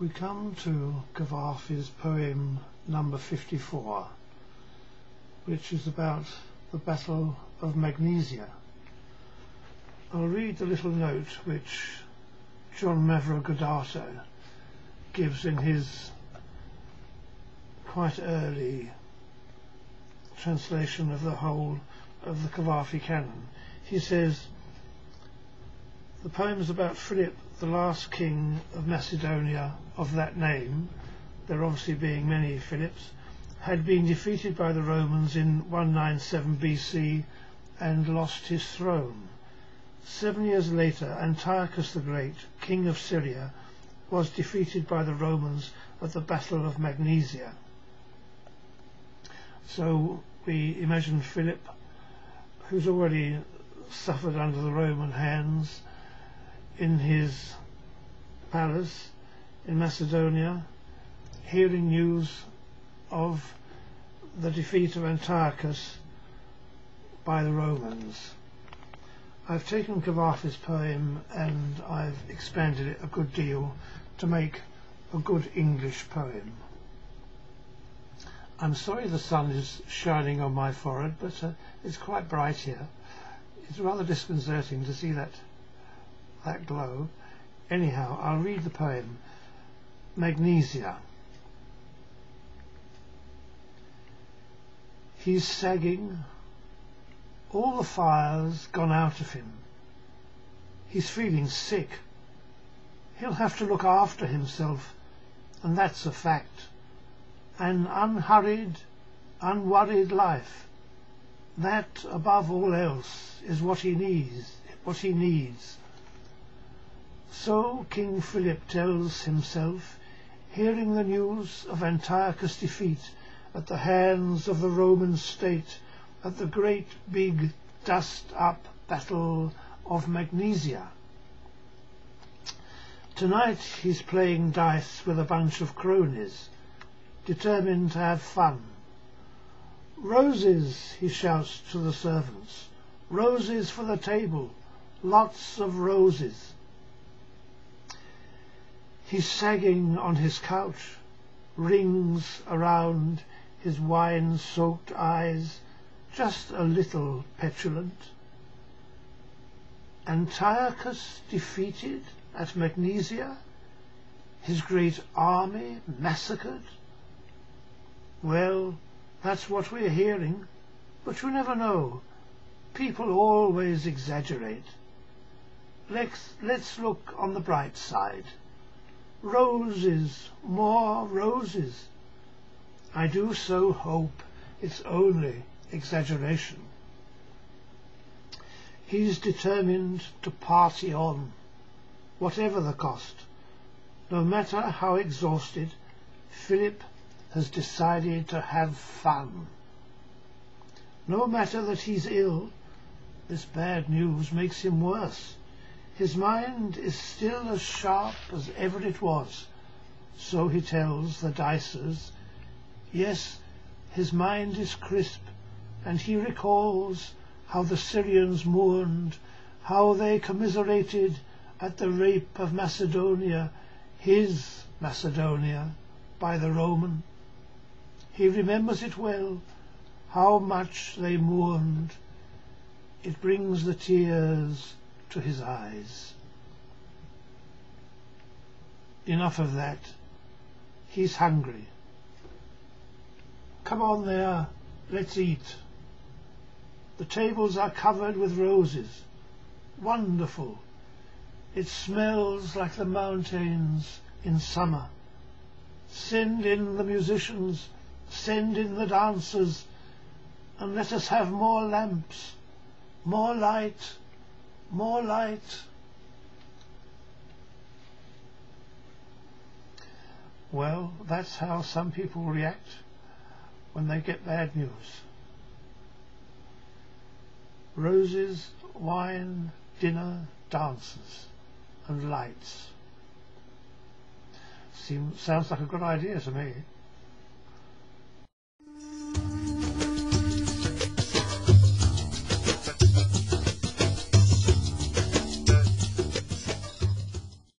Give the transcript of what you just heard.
We come to Cavafy's poem number 54, which is about the Battle of Magnesia. I'll read the little note which John Mavrocordato gives in his quite early translation of the whole of the Cavafy canon. He says, the poem is about Philip, the last king of Macedonia of that name, there obviously being many Philips, had been defeated by the Romans in 197 BC and lost his throne. 7 years later, Antiochus the Great, king of Syria, was defeated by the Romans at the Battle of Magnesia. So we imagine Philip, who's already suffered under the Roman hands, in his palace in Macedonia, hearing news of the defeat of Antiochus by the Romans. I've taken Cavafy's poem and I've expanded it a good deal to make a good English poem. I'm sorry the sun is shining on my forehead, but it's quite bright here. It's rather disconcerting to see that glow. Anyhow, I'll read the poem. Magnesia. He's sagging, all the fire's gone out of him. He's feeling sick. He'll have to look after himself, and that's a fact. An unhurried, unworried life, that above all else is what he needs. So King Phillip tells himself, hearing the news of Antiochus' defeat at the hands of the Roman state at the great big dust-up battle of Magnesia. Tonight he's playing dice with a bunch of cronies, determined to have fun. Roses, he shouts to the servants, roses for the table, lots of roses. He's sagging on his couch, rings around his wine-soaked eyes, just a little petulant. Antiochus defeated at Magnesia, his great army massacred. Well, that's what we're hearing, but you never know. People always exaggerate. Let's look on the bright side. Roses, more roses. I do so hope it's only exaggeration. He's determined to party on, whatever the cost. No matter how exhausted, Philip has decided to have fun. No matter that he's ill, this bad news makes him worse. His mind is still as sharp as ever it was, so he tells the dicers. Yes, his mind is crisp, and he recalls how the Syrians mourned, how they commiserated at the rape of Macedonia, his Macedonia, by the Roman. He remembers it well, how much they mourned. It brings the tears to his eyes. Enough of that. He's hungry. Come on there, let's eat. The tables are covered with roses. Wonderful. It smells like the mountains in summer. Send in the musicians, send in the dancers, and let us have more lamps, more light, more light. Well, that's how some people react when they get bad news. Roses, wine, dinner, dancers, and lights. Sounds like a good idea to me.